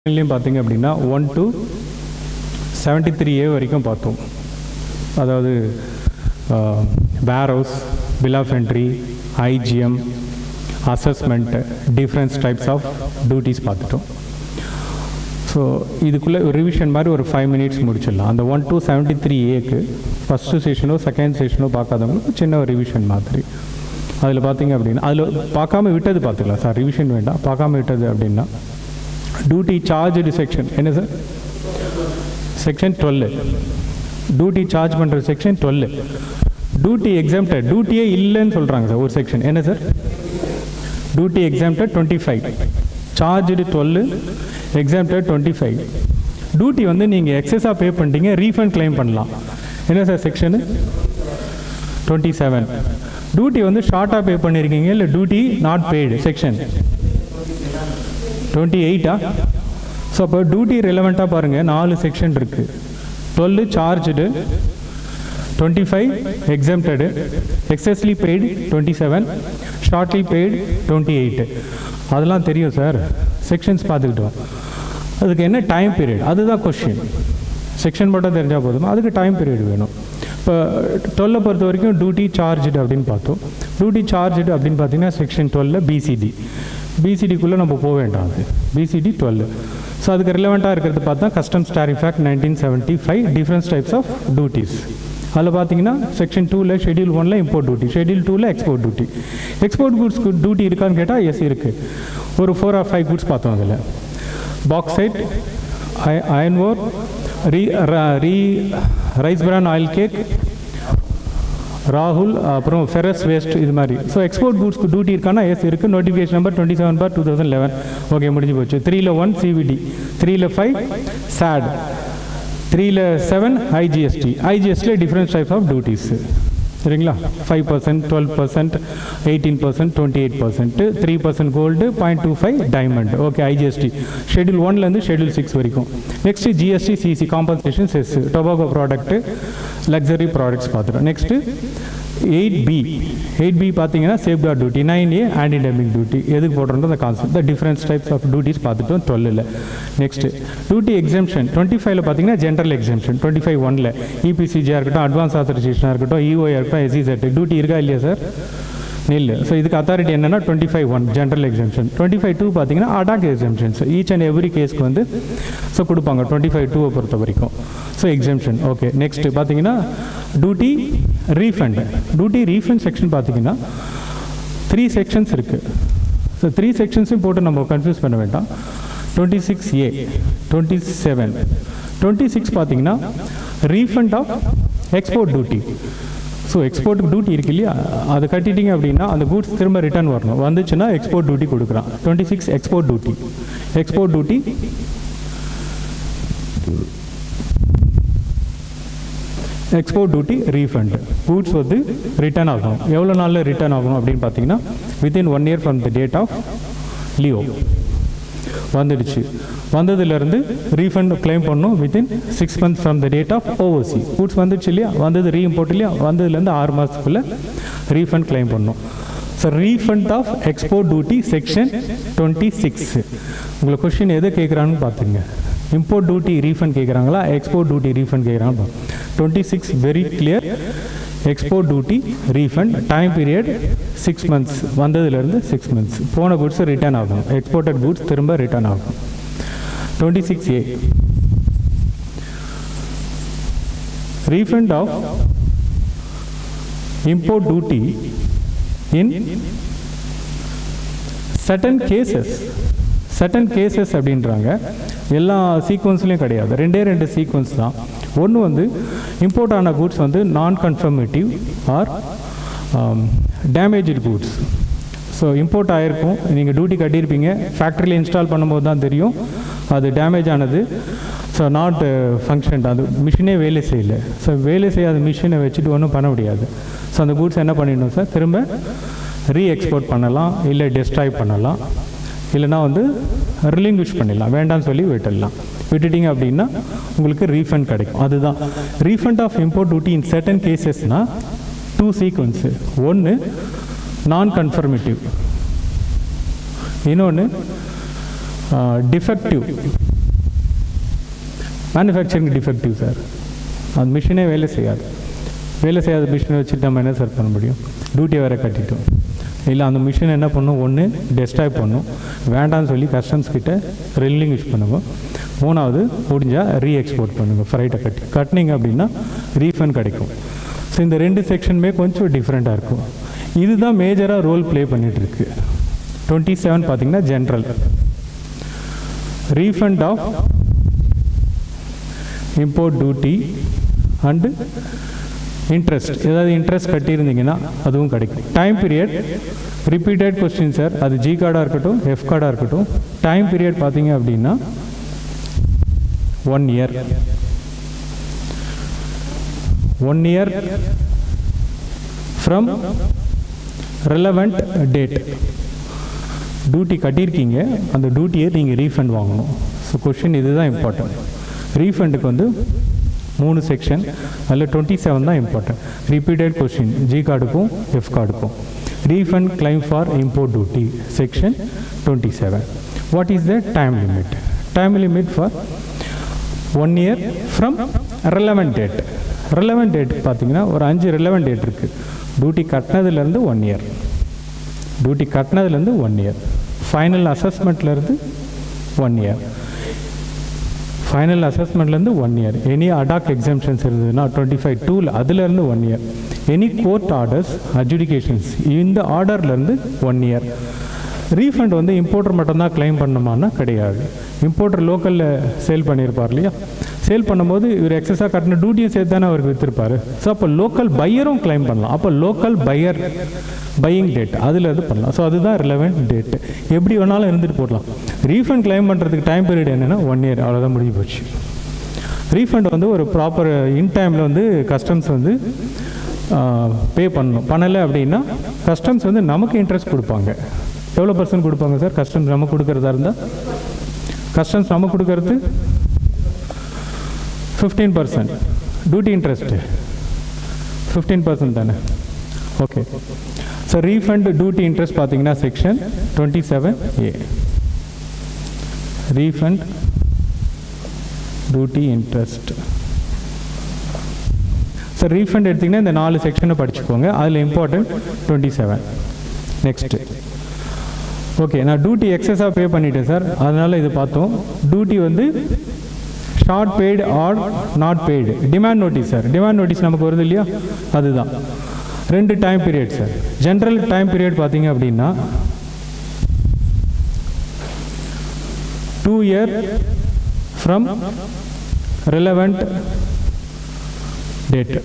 பார்த்தீங்க அப்படின்னா 1 to 73A வரைக்கும் பார்த்தோம். அதாவது warehouse, bill of entry, IGM, assessment, different types of duties பார்த்துட்டோம். ஸோ இதுக்குள்ளே ரிவிஷன் மாதிரி ஒரு 5 minutes முடிச்சிடலாம். அந்த 1 to 73Aக்கு ஃபஸ்ட்டு செஷனோ செகண்ட் செஷனோ பார்க்காதவங்களுக்கு சின்ன ஒரு ரிவிஷன் மாதிரி. அதில் பார்த்தீங்க அப்படின்னா அதில் பார்க்காம விட்டது பார்த்துக்கலாம் சார், ரிவிஷன் வேண்டாம். பார்க்காம விட்டது அப்படின்னா டியூட்டி சார்ஜ்டு செக்ஷன் என்ன சார்? செக்ஷன் 12. டியூட்டி சார்ஜ் பண்ணுற செக்ஷன் 12. டியூட்டி எக்ஸாம்டட், டியூட்டியே இல்லைன்னு சொல்கிறாங்க சார் ஒரு செக்ஷன். என்ன sir? Duty exempted 25, charged 12, exempted 25. Duty வந்து நீங்கள் எக்ஸஸாக பே பண்ணிட்டீங்க, ரீஃபண்ட் கிளைம் பண்ணலாம். என்ன சார் செக்ஷனு? 27. டியூட்டி வந்து ஷார்ட்டாக பே பண்ணியிருக்கீங்க, இல்லை duty not paid, section 28. So அப்போ டியூட்டி ரெலவெண்ட்டாக பாருங்கள், 4 செக்ஷன் இருக்குது. 12 charged, 25 exempted, excessly paid 27, shortly paid 28. அதெல்லாம் தெரியும் சார், செக்ஷன்ஸ் பார்த்துக்கிட்டோம். அதுக்கு என்ன டைம் பீரியட், அதுதான் கொஸ்டின். செக்ஷன் மட்டும் தெரிஞ்சால் போதுமா? அதுக்கு டைம் பீரியட் வேணும். இப்போ 12 பொறுத்த வரைக்கும் டியூட்டி சார்ஜ்டு அப்படின்னு பார்த்தோம். டியூட்டி சார்ஜ்டு அப்படின்னு பார்த்தீங்கன்னா செக்ஷன் 12 பிசிடி. பிசிடிக்குள்ளே நம்ம போக வேண்டாம், அது பிசிடி 12. ஸோ அதுக்கு ரிலவெண்ட்டாக இருக்கிறது பார்த்தா customs tariff act 1975, different types of duties. அதில் பார்த்தீங்கன்னா செக்ஷன் 2ல் ஷெட்யூல் 1ல் இம்போர்ட் டியூட்டி, ஷெட்யூல் 2ல் எக்ஸ்போர்ட் டியூட்டி. எக்ஸ்போர்ட் குட்ஸ்க்கு டியூட்டி இருக்கான்னு கேட்டால் எஸ் இருக்குது. ஒரு 4 or 5 குட்ஸ் பார்த்தோம். அதில் bauxite, iron ore, rice bran oil cake, ராகுல், அப்புறம் ஃபெரஸ் வேஸ்ட், இது மாதிரி. ஸோ எக்ஸ்போர்ட் குட்ஸ்க்கு டியூட்டி இருக்கானா எஸ் இருக்குது. Notification number 27/2011. ஓகே, முடிஞ்சு போச்சு. 3ல் 1 CVD, 3ல் 5 SAD, 3ல் 7 IGST. IGST different types of duties சரிங்களா? 5%, 12%, 18%, 28%, 3% gold, 0.25 diamond. Okay, IGST schedule 1லேருந்து ஷெட்யூல் 6 வரைக்கும். Next GST, CC, compensation cess, tobacco product, luxury products பார்த்துட்டோம். நெக்ஸ்ட்டு 8B பார்த்தீங்கன்னா safeguard duty, 9A anti dumping duty. எதுக்கு போடுறோன்ற அந்த concept, the different types of duties பார்த்துட்டோம் 12ல். நெக்ஸ்ட்டு டியூட்டி எக்ஸம்ஷன் 25ல் பார்த்தீங்கன்னா ஜென்ரல் எக்ஸம்ஷன். 25(1)ல் EPCG இருக்கட்டும், அட்வான்ஸ் ஆத்தரைசேஷனாக இருக்கட்டும், EOA இருக்கட்டும், SEZ டியூட்டி இருக்கா இல்லையா சார்? இல்லை. ஸோ இதுக்கு அத்தாரிட்டி என்னென்னா 25(1) ஜென்ரல் எக்ஸம்ஷன். 25(2) பார்த்தீங்கன்னா ad hoc exemptions. Each and every கேஸ்க்கு வந்து ஸோ கொடுப்பாங்க 25(2) பொறுத்த வரைக்கும். So exemption. ஓகே, நெக்ஸ்ட்டு பார்த்தீங்கன்னா duty refund. Duty refund section பார்த்தீங்கன்னா 3 செக்ஷன்ஸ் இருக்குது. ஸோ 3 செக்ஷன்ஸையும் போட்டு நம்ம கன்ஃபியூஸ் பண்ண வேண்டாம். 26A, 27, 26 பார்த்தீங்கன்னா refund of export duty. So எக்ஸ்போர்ட்டுக்கு டியூட்டி இருக்கு இல்லையா, அதை கட்டிட்டீங்க அப்படின்னா அந்த கூட்ஸ் திரும்ப ரிட்டர்ன் வரணும். வந்துச்சுன்னா எக்ஸ்போர்ட் டியூட்டி கொடுக்குறான். 26 export duty. Export duty export duty refund. Goods வந்து ரிட்டர்ன் ஆகணும். எவ்வளோ நாளில் ரிட்டர்ன் ஆகணும் அப்படின்னு பார்த்தீங்கன்னா within 1 year from the date of LEO. வந்துடுச்சு, வந்ததுலேருந்து ரீஃபண்ட் கிளைம் பண்ணணும் within 6 months from the date of overseas. Goods வந்துடுச்சு இல்லையா, வந்தது ரீஇம்போர்ட் இல்லையா, வந்ததுலேருந்து 6 மாதத்துக்குள்ளே ரீஃபண்ட் கிளைம் பண்ணணும். So refund of export duty section 26. உங்களுக்கு கொஸ்டின் எது கேட்குறான்னு பார்த்துங்க. Import duty refund கேட்குறாங்களா, export duty refund கேட்குறாங்க. 26 very clear. Export duty refund, time period 6 months, வந்ததுலேருந்து 6 months. போன குட்ஸ் ரிட்டர்ன் ஆகும், எக்ஸ்போர்ட்டட் குட்ஸ் திரும்ப ரிட்டர்ன் ஆகும். 26A refund of import duty in certain cases. Certain cases அப்படின்றாங்க, எல்லா சீக்வன்ஸ்லையும் கிடையாது. 2 சீக்வன்ஸ் தான். ஒன்று வந்து இம்போர்ட் ஆன குட்ஸ் வந்து நான் confirmative or damaged goods. So import ஆகிருக்கும், நீங்கள் டியூட்டி கட்டியிருப்பீங்க, ஃபேக்ட்ரியில் இன்ஸ்டால் பண்ணும்போது தான் தெரியும் அது டேமேஜ் ஆனது. ஸோ நாட் ஃபங்க்ஷன், அது மிஷினே வேலை செய்யலை. ஸோ வேலை செய்யாத மிஷினை வச்சுட்டு ஒன்றும் பண்ண முடியாது. ஸோ அந்த குட்ஸ் என்ன பண்ணிடணும் சார், திரும்ப ரீஎக்ஸ்போர்ட் பண்ணலாம், இல்லை டெஸ்ட்ராய் பண்ணலாம், இல்லைனா வந்து ரிலிங்குவிஷ் பண்ணிடலாம், வேண்டாம்னு சொல்லி விட்டுடலாம். விட்டுட்டிங்க அப்படின்னா உங்களுக்கு ரீஃபண்ட் கிடைக்கும். அதுதான் refund of import duty in certain கேசஸ்னால் 2 சீக்வன்ஸு. ஒன்று நான் கன்ஃபர்மேட்டிவ், இன்னொன்று டிஃபெக்டிவ். மேனுஃபேக்சரிங் டிஃபெக்டிவ் சார், அந்த மிஷினே வேலை செய்யாது. வேலை செய்யாத மிஷினை வச்சுட்டு நம்ம என்ன சார் பண்ண முடியும்? டியூட்டியை வேறு கட்டிட்டோம். இல்லை அந்த மிஷின் என்ன பண்ணும், ஒன்று டெஸ்ட்ராய் பண்ணும், வேண்டான்னு சொல்லி கஸ்டம்ஸ் கிட்ட ரெலிங்விஷ் பண்ணுங்க. மூணாவது முடிஞ்சால் ரீஎக்ஸ்போர்ட் பண்ணுங்க, ஃப்ரைட்டை கட்டினீங்க அப்படின்னா ரீஃபண்ட் கிடைக்கும். ஸோ இந்த ரெண்டு செக்ஷனுமே கொஞ்சம் டிஃப்ரெண்ட்டாக இருக்கும். இதுதான் மேஜராக ரோல் ப்ளே பண்ணிகிட்ருக்கு. 27 பார்த்தீங்கன்னா general refund of import duty and interest. ஏதாவது இன்ட்ரெஸ்ட் கட்டியிருந்தீங்கன்னா அதுவும் கிடைக்கும். Time period repeated question sir, அது ஜி கார்டாக இருக்கட்டும் எஃப் கார்டாக இருக்கட்டும். டைம் பீரியட் பார்த்தீங்க அப்படின்னா 1 year. 1 year from relevant date. Duty கட்டியிருக்கீங்க, அந்த டியூட்டியை நீங்கள் ரீஃபண்ட் வாங்கணும். ஸோ கொஷின் இதுதான் இம்பார்ட்டன்ட். ரீஃபண்டுக்கு வந்து 3 செக்ஷன், அதில் 27 தான் இம்பார்ட்டன்ட். ரிப்பீட்டட் கொஸ்டின் ஜி கார்டுக்கும் எஃப் கார்டுக்கும். Refund claim for import duty section 27. What is the time limit? Time limit for 1 year from relevant date. Relevant date பார்த்தீங்கன்னா ஒரு 5 ரெலவெண்ட் டேட் இருக்குது. டியூட்டி கட்டினதுலேருந்து 1 year, டியூட்டி கட்டினதுலேருந்து 1 year, final அசஸ்மெண்ட்லேருந்து 1 year, final அசஸ்மெண்ட்லேருந்து 1 year. Any attack எக்ஸாம்ஷன்ஸ் இருந்ததுன்னா 25(2) அதுலேருந்து 1 year. Any court orders அட்ஜுடிகேஷன்ஸ் இந்த ஆர்டர்லேருந்து 1 year. ரீஃபண்ட் வந்து இம்போர்ட்டர் மட்டும்தான் கிளைம் பண்ணணுமானா கிடையாது. இம்போர்ட்டர் லோக்கலில் சேல் பண்ணியிருப்பார் இல்லையா, சேல் பண்ணும்போது இவர் எக்ஸஸாக கட்டின டியூட்டியும் சேர்த்து தானே அவருக்கு விற்றுருப்பார். ஸோ அப்போ லோக்கல் பையரும் கிளைம் பண்ணலாம். அப்போ லோக்கல் பையர் பையிங் டேட் அதில் இது பண்ணலாம். ஸோ அதுதான் ரிலவெண்ட் டேட்டு. எப்படி வேணாலும் இருந்துட்டு போடலாம். ரீஃபண்ட் கிளைம் பண்ணுறதுக்கு டைம் பீரியட் என்னென்னா 1 year, அவ்வளோதான் முடிஞ்சு போச்சு. ரீஃபண்ட் வந்து ஒரு ப்ராப்பர் இன் டைமில் வந்து கஸ்டம்ஸ் வந்து பே பண்ணணும். பண்ணலை அப்படின்னா கஸ்டம்ஸ் வந்து நமக்கு இன்ட்ரெஸ்ட் கொடுப்பாங்க. எவ்வளோ % கொடுப்பாங்க சார்? கஸ்டம்ஸ் நமக்கு கொடுக்குறதா இருந்தால் கஸ்டம்ஸ் நமக்கு கொடுக்கறது 15%. டியூட்டி இன்ட்ரெஸ்ட்டு 15% தானே? Okay. So refund duty interest பார்த்தீங்கன்னா section 27A. Refund duty interest. So refund எடுத்திங்கன்னா இந்த 4 செக்ஷனை படிச்சுக்கோங்க. அதில் இம்பார்ட்டன்ட் 27. நெக்ஸ்ட்டு ஓகே, நான் டியூட்டி எக்ஸஸாக பே பண்ணிட்டேன் சார், அதனால் இது பார்த்தோம். டியூட்டி வந்து short paid or not paid. Demand notice sir, demand notice நமக்கு வருது இல்லையா, அதுதான். 2 time period sir. General time period பார்த்தீங்க அப்படின்னா 2 year from relevant date.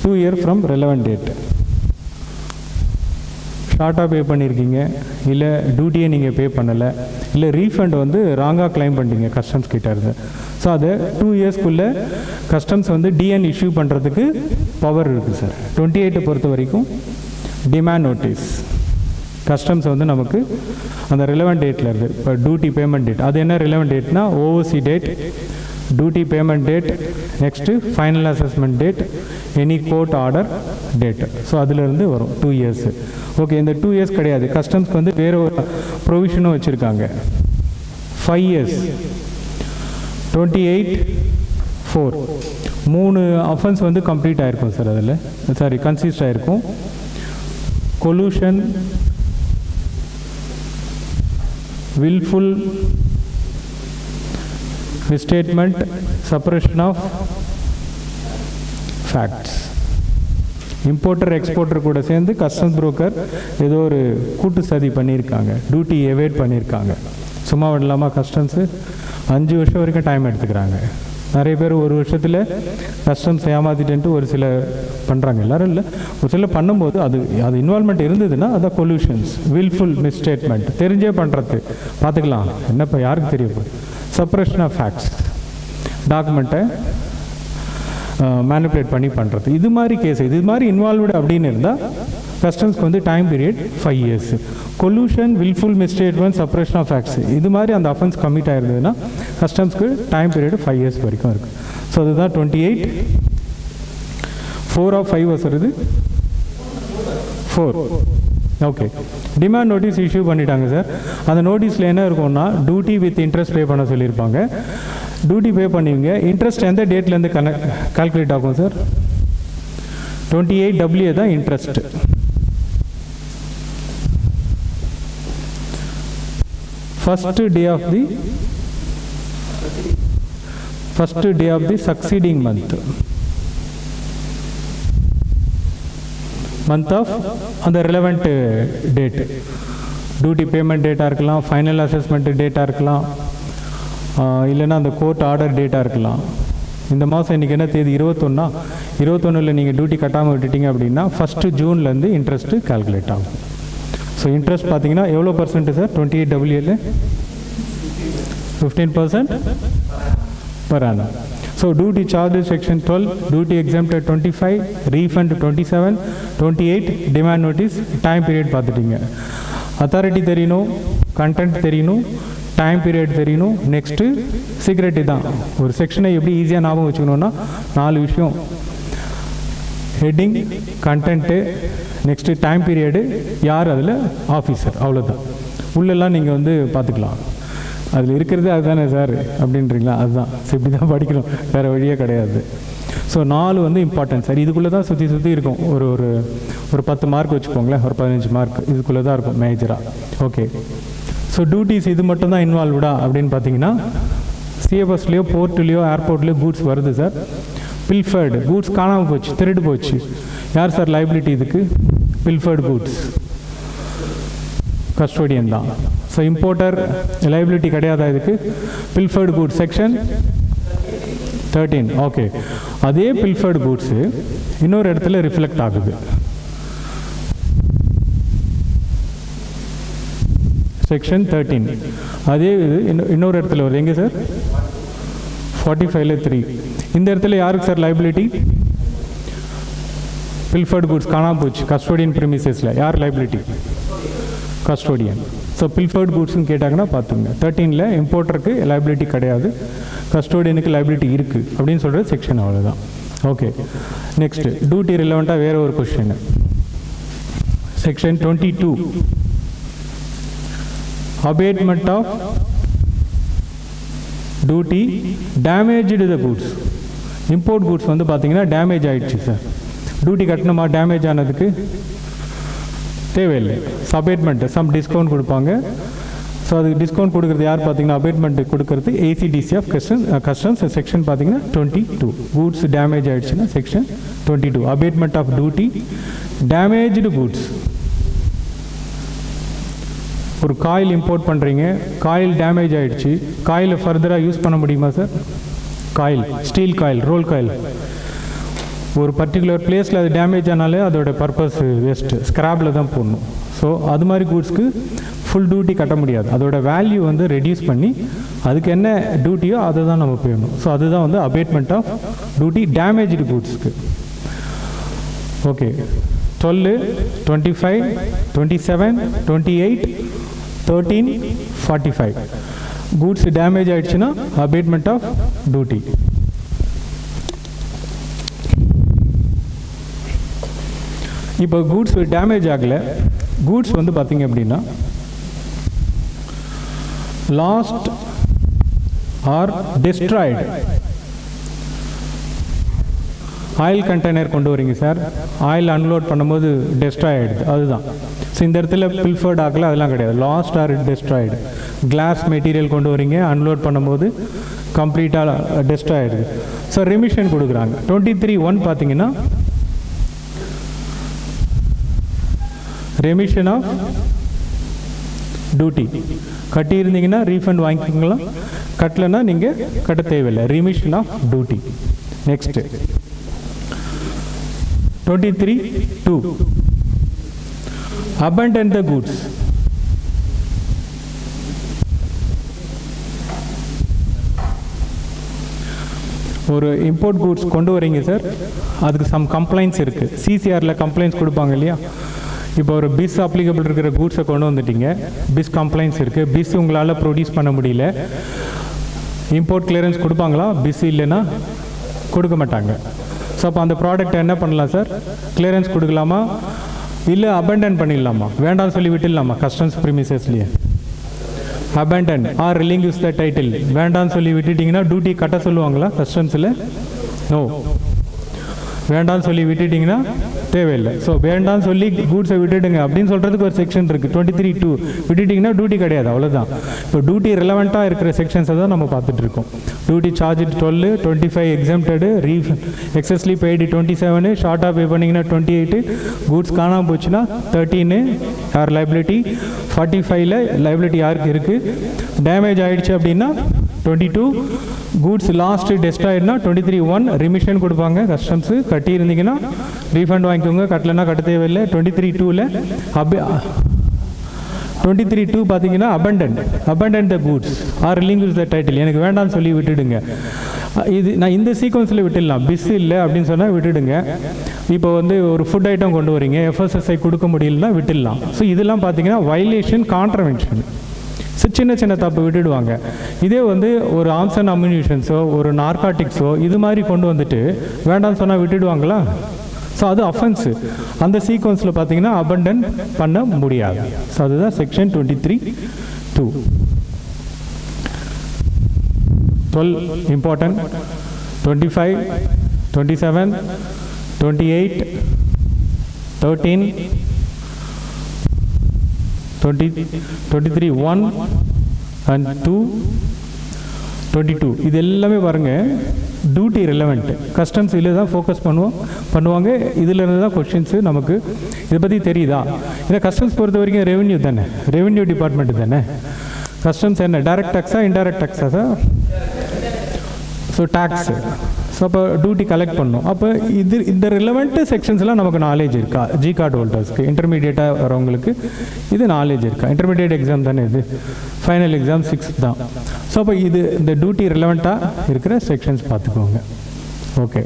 2 year from relevant date. ஷார்ட்டாக பே பண்ணியிருக்கீங்க, இல்லை டியூட்டியை நீங்கள் பே பண்ணலை, இல்லை ரீஃபண்ட் வந்து ராங்காக கிளைம் பண்ணிட்டீங்க கஸ்டம்ஸ் கிட்ட இருந்து. ஸோ அதை 2 yearsக்குள்ளே கஸ்டம்ஸ் வந்து டிஎன் இஷ்யூ பண்ணுறதுக்கு பவர் இருக்குது சார். 28 பொறுத்த வரைக்கும் டிமாண்ட் நோட்டீஸ் கஸ்டம்ஸ் வந்து நமக்கு அந்த ரிலவெண்ட் டேட்டில் இருக்குது. இப்போ டியூட்டி பேமெண்ட் டேட், அது என்ன ரிலவெண்ட் டேட்னா OOC date, duty payment date, next final assessment date, any court order date. So அதிலிருந்து வரும் 2 years. ஓகே, இந்த 2 years கிடையாது. கஸ்டம்ஸ்க்கு வந்து வேறு ஒரு ப்ரொவிஷனும் வச்சுருக்காங்க. 5 years 28(4) 3 அஃபென்ஸ் வந்து கம்ப்ளீட் ஆகிருக்கும் சார். அதில் சாரி கன்சிஸ்ட் ஆகிருக்கும். கொலூஷன், willful misstatement, suppression of facts. Importer exporter கூட சேர்ந்து கஸ்டம்ஸ் புரோக்கர் ஏதோ ஒரு கூட்டு சதி பண்ணியிருக்காங்க, டியூட்டி எவேட் பண்ணியிருக்காங்க. சும்மா இல்லாமல் கஸ்டம்ஸு 5 வருஷம் வரைக்கும் டைம் எடுத்துக்கிறாங்க. நிறைய பேர் 1 வருஷத்தில் கஸ்டம்ஸ் ஏமாத்திட்டு ஒரு சில பண்ணுறாங்க, எல்லோரும் இல்லை, ஒரு சில பண்ணும்போது அது இன்வால்மெண்ட் இருந்ததுன்னா அதான் கொல்யூஷன்ஸ். வில்ஃபுல் மிஸ்ஸ்டேட்மெண்ட், தெரிஞ்சே பண்ணுறது, பார்த்துக்கலாம் என்னப்பா யாருக்கு தெரியும். சப்ரஷன் ஆஃப் ஃபேக்ட்ஸ், டாக்குமெண்ட்டை மேனிப்புலேட் பண்ணி பண்ணுறது. இது மாதிரி கேஸ், இது மாதிரி இன்வால்வ்டு அப்படின்னு இருந்தால் கஸ்டம்ஸ்க்கு வந்து time period 5 years. Collusion, wilful misstatement, suppression of facts, இது மாதிரி அந்த அஃபென்ஸ் கமிட் ஆயிருந்ததுன்னா கஸ்டம்ஸ்க்கு டைம் பீரியட் 5 years வரைக்கும் இருக்குது. ஸோ அதுதான் 28. 4 of 5 வருது 4. ஓகே, டிமாண்ட் நோட்டீஸ் இஷ்யூ பண்ணிட்டாங்க சார். அந்த நோட்டீஸில் என்ன இருக்கும்னா டியூட்டி வித் இன்ட்ரெஸ்ட் பே பண்ண சொல்லியிருப்பாங்க. டியூட்டி பே பண்ணுவீங்க. இன்ட்ரெஸ்ட் எந்த டேட்லேருந்து கால்குலேட் ஆகும் சார்? 28W தான் interest. First day of the succeeding month of அந்த relevant date. டியூட்டி பேமெண்ட் டேட்டாக இருக்கலாம், ஃபைனல் அசஸ்மெண்ட் டேட்டாக இருக்கலாம், இல்லைன்னா அந்த கோர்ட் ஆர்டர் டேட்டாக இருக்கலாம். இந்த மாதம் இன்றைக்கி என்ன தேதி? 21 நீங்கள் டியூட்டி கட்டாமல் விட்டுட்டீங்க அப்படின்னா 1 ஜூன்லேருந்து இன்ட்ரெஸ்ட்டு கால்குலேட் ஆகும். ஸோ இன்ட்ரெஸ்ட் பார்த்தீங்கன்னா எவ்வளோ percent sir? 28W 15% per annum. So duty charges section 12, duty exempted 25, refund 27, 28, demand notice, time period பார்த்துட்டீங்க. அத்தாரிட்டி தெரியணும், கண்டென்ட் தெரியணும், டைம் பீரியட் தெரியணும். நெக்ஸ்ட்டு சீக்ரெட் தான். ஒரு செக்ஷனை எப்படி ஈஸியாக ஞாபகம் வச்சுக்கணுன்னா 4 விஷயம்: heading, content, next time period, யார் அதில் ஆஃபீஸர், அவ்வளோதான். உள்ளெல்லாம் நீங்கள் வந்து பார்த்துக்கலாம். அதில் இருக்கிறது அதுதானே சார் அப்படின்றீங்களா? அதுதான். இப்படி தான் படிக்கணும், வேறு வழியே கிடையாது. ஸோ 4 வந்து இம்பார்ட்டன்ட் சார். இதுக்குள்ளே தான் சுற்றி இருக்கும். ஒரு 10 மார்க் வச்சுக்கோங்களேன், ஒரு 15 மார்க் இதுக்குள்ளே தான் இருக்கும் மேஜராக. ஓகே. ஸோ டியூட்டிஸ் இது மட்டும் தான் இன்வால்வ்டா அப்படின்னு பார்த்தீங்கன்னா, சிஎஃப்எஸ்லேயோ போர்ட்லேயோ ஏர்போர்ட்லேயோ கூட்ஸ் வருது சார். பில்ஃபர்டு கூட்ஸ் காணாமல் போச்சு, திருடு போச்சு, யார் சார் லைபிலிட்டி இதுக்கு? பில்ஃபர்டு கூட்ஸ் கஸ்டோடியன் தான். ஸோ இம்போர்ட்டர் லைபிலிட்டி கிடையாதா இதுக்கு? பில்ஃபர்டு கூட்ஸ் செக்ஷன் 13. ஓகே. அதே பில்ஃபர்டு கூட்ஸு இன்னொரு இடத்துல ரிஃப்ளெக்ட் ஆகுது. செக்ஷன் 13 அதே இது இன்னொரு இடத்துல வருது. எங்கே சார்? 45ல் 3. இந்த இடத்துல யாருக்கு சார் லைபிலிட்டி? பில்ஃபர்டு கூட்ஸ் காணாமல் போச்சு, கஸ்டோடியன் ப்ரிமிசஸில் யார் லைபிலிட்டி? கஸ்டோடியன். ஸோ பில்ஃபர்டு கூட்ஸ்ன்னு கேட்டாங்கன்னா பார்த்துங்க. 13ல் இம்போர்ட்டருக்கு லைபிலிட்டி கிடையாது, கஸ்டோடியனுக்கு லைபிலிட்டி இருக்குது அப்படின்னு சொல்கிறது செக்ஷன். அவ்வளோதான். ஓகே. நெக்ஸ்ட்டு டியூட்டி ரிலவெண்ட்டாக வேறு ஒரு question. Section 22 abatement of duty damaged the goods. import goods வந்து பார்த்தீங்கன்னா டேமேஜ் ஆகிடுச்சு சார். டியூட்டி கட்டணுமா? டேமேஜ் ஆனதுக்கு தேவையில்லை. அபேட்மெண்ட் சம் டிஸ்கவுண்ட் கொடுப்பாங்க. ஸோ அதுக்கு டிஸ்கவுண்ட் கொடுக்குறது யார் பார்த்தீங்கன்னா? அபேட்மெண்ட் கொடுக்குறது ACDC ஆஃப் கஸ்டம்ஸ். செக்ஷன் பார்த்தீங்கன்னா 22. கூட்ஸ் டேமேஜ் ஆகிடுச்சுன்னா section 22 abatement of duty damaged goods. ஒரு காயில் இம்போர்ட் பண்ணுறீங்க, காயில் டேமேஜ் ஆகிடுச்சு, காயிலை ஃபர்தராக யூஸ் பண்ண முடியுமா sir? Coil, steel coil, roll coil, ஒரு பர்டிகுலர் பிளேஸில் அது டேமேஜ் ஆனாலே அதோட பர்பஸ் வேஸ்ட்டு, ஸ்க்ராப்பில் தான் போடணும். ஸோ அது மாதிரி கூட்ஸ்க்கு ஃபுல் டியூட்டி கட்ட முடியாது. அதோட வேல்யூ வந்து ரெடியூஸ் பண்ணி அதுக்கு என்ன டியூட்டியோ அதை தான் நம்ம போயிடணும். ஸோ அதுதான் வந்து அபேட்மெண்ட் ஆஃப் டியூட்டி டேமேஜ்டு கூட்ஸ்க்கு. ஓகே. 12, 25, 27, 28, 13, 45 கூட்ஸ் டேமேஜ் ஆகிடுச்சுன்னா அபேட்மெண்ட் ஆஃப் டியூட்டி. இப்போ கூட்ஸ் டேமேஜ் ஆகலை, கூட்ஸ் வந்து பார்த்தீங்க அப்படின்னா lost or destroyed. Oil container கொண்டு வரீங்க சார், ஆயில் அன்லோட் பண்ணும்போது டெஸ்ட்ராய் ஆகிடுது, அதுதான். ஸோ இந்த இடத்துல பில்ஃபர்ட் ஆகல, அதெல்லாம் கிடையாது. Lost or destroyed. Glass material கொண்டு வரீங்க, அன்லோட் பண்ணும்போது கம்ப்ளீட்டாக டெஸ்ட்ராய் ஆகிடுது. ஸோ ரெமிஷன் கொடுக்குறாங்க. 23(1) பார்த்தீங்கன்னா ரெமிஷன் ஆஃப் டியூட்டி. கட்டியிருந்தீங்கன்னா ரீஃபண்ட் வாங்கிக்கலாம், கட்டலைன்னா நீங்கள் கட்ட தேவையில்லை. Remission of duty. Next 23(2) abandon the goods. ஒரு இம்போர்ட் கூட்ஸ் கொண்டு வரீங்க சார், அதுக்கு சம் கம்ப்ளைண்ட்ஸ் இருக்குது. சிசிஆரில் கம்ப்ளைண்ட்ஸ் கொடுப்பாங்க இல்லையா? இப்போ ஒரு பிஸ் அப்ளிகபிள் இருக்கிற கூட்ஸை கொண்டு வந்துட்டீங்க, பிஸ் கம்ப்ளைண்ட்ஸ் இருக்குது, பிஸ் உங்களால் ப்ரொடியூஸ் பண்ண முடியல, இம்போர்ட் கிளியரன்ஸ் கொடுப்பாங்களா? பிஸ் இல்லைன்னா கொடுக்க மாட்டாங்க. ஸோ அப்போ அந்த ப்ராடக்ட் என்ன பண்ணலாம் சார்? கிளியரன்ஸ் கொடுக்கலாமா, இல்லை அபண்டன்ட் பண்ணிடலாமா, வேண்டாம்னு சொல்லி விட்டுடலாமா customs ப்ரிமிசஸ்லேயே? abandon or relinquish the title. வேண்டான்னு சொல்லி விட்டுட்டீங்கன்னா டியூட்டி கட்ட சொல்லுவாங்களா கஸ்டம்ஸில்? நோ. வேண்டான்னு சொல்லி விட்டுட்டிங்கன்னா தேவையில்லை. ஸோ வேண்டான்னு சொல்லி கூட்ஸை விட்டுடுங்க அப்படின்னு சொல்கிறதுக்கு ஒரு செக்ஷன் இருக்குது 23(2). விட்டுட்டிங்கன்னா டியூட்டி கிடையாது, அவ்வளோதான். இப்போ டியூட்டி ரெலவெண்ட்டாக இருக்கிற செக்ஷன்ஸை தான் நம்ம பார்த்துட்ருக்கோம். டியூட்டி சார்ஜ் 12, 25 எக்ஸம்ப்டடு, எக்ஸஸ்லி பெய்டு 27, ஷார்ட்டாக பே பண்ணிங்கன்னா 28, கூட்ஸ் காணாமல் போச்சுன்னா 13 யார் லைபிலிட்டி, 45ல் லைபிலிட்டி யாருக்கு இருக்குது, டேமேஜ் ஆகிடுச்சு அப்படின்னா 22, கூட்ஸ் லாஸ்ட்டு டெஸ்ட் ஆகிடுனா 23(1) ரிமிஷன் கொடுப்பாங்க கஸ்டம்ஸு. கட்டி இருந்தீங்கன்னா ரீஃபண்ட் வாங்கிக்கோங்க, கட்டலைன்னா கட்ட தேவையில்லை. 23(2)ல் 23(2) பார்த்தீங்கன்னா abandon the goods or relinquish the title. எனக்கு வேண்டாம்னு சொல்லி விட்டுடுங்க. இது நான் இந்த சீக்வன்ஸில் விட்டுடலாம். பிஸ் இல்லை அப்படின்னு சொன்னால் விட்டுடுங்க. இப்போ வந்து ஒரு ஃபுட் ஐட்டம் கொண்டு வரீங்க, FSSI கொடுக்க முடியலன்னா விட்டுடலாம். ஸோ இதெல்லாம் பார்த்தீங்கன்னா வயலேஷன், கான்ட்ரவென்ஷன். சின்ன சின்ன தப்பு விட்டுடுவாங்க. இதே வந்து ஒரு ஆர்ம்ஸ் அண்ட் அம்யூனிஷன்ஸோ ஒரு நார்காட்டிக்ஸோ இது மாதிரி கொண்டு வந்துட்டு வேண்டாம்னு சொன்னால் விட்டுடுவாங்களா? ஸோ அது அஃபென்ஸு. அந்த சீக்வன்ஸில் பார்த்தீங்கன்னா அபண்டன் பண்ண முடியாது. ஸோ அதுதான் செக்ஷன் 23(2). 12 இம்பார்ட்டன்ட். 25, 27, 28, 13, 23(1) and 2, 22 இது எல்லாமே பாருங்கள் டியூட்டி ரெலவெண்ட். கஸ்டம்ஸ் இதில் தான் ஃபோக்கஸ் பண்ணுவாங்க. இதிலேருந்து தான் கொஸ்டின்ஸு நமக்கு இதை பற்றி தெரியுதா? ஏன்னா கஸ்டம்ஸ் பொறுத்த வரைக்கும் ரெவென்யூ தானே, ரெவென்யூ டிபார்ட்மெண்ட்டு தானே. கஸ்டம்ஸ் என்ன டைரக்ட் டேக்ஸா இன்டைரக்ட் டேக்ஸா சார்? So tax. ஸோ அப்போ டியூட்டி கலெக்ட் பண்ணணும். அப்போ இந்த ரிலவெண்ட் செக்ஷன்ஸ்லாம் நமக்கு நாலேஜ் இருக்கா? ஜி கார்டு ஹோல்டர்ஸ்க்கு, இன்டர்மீடியேட்டாக வரவங்களுக்கு இது நாலேஜ் இருக்கா? இன்டர்மீடியேட் எக்ஸாம் தானே இது, ஃபைனல் எக்ஸாம் 6 தான். ஸோ அப்போ இந்த டியூட்டி ரிலவெண்ட்டாக இருக்கிற செக்ஷன்ஸ் பார்த்துக்கோங்க. ஓகே.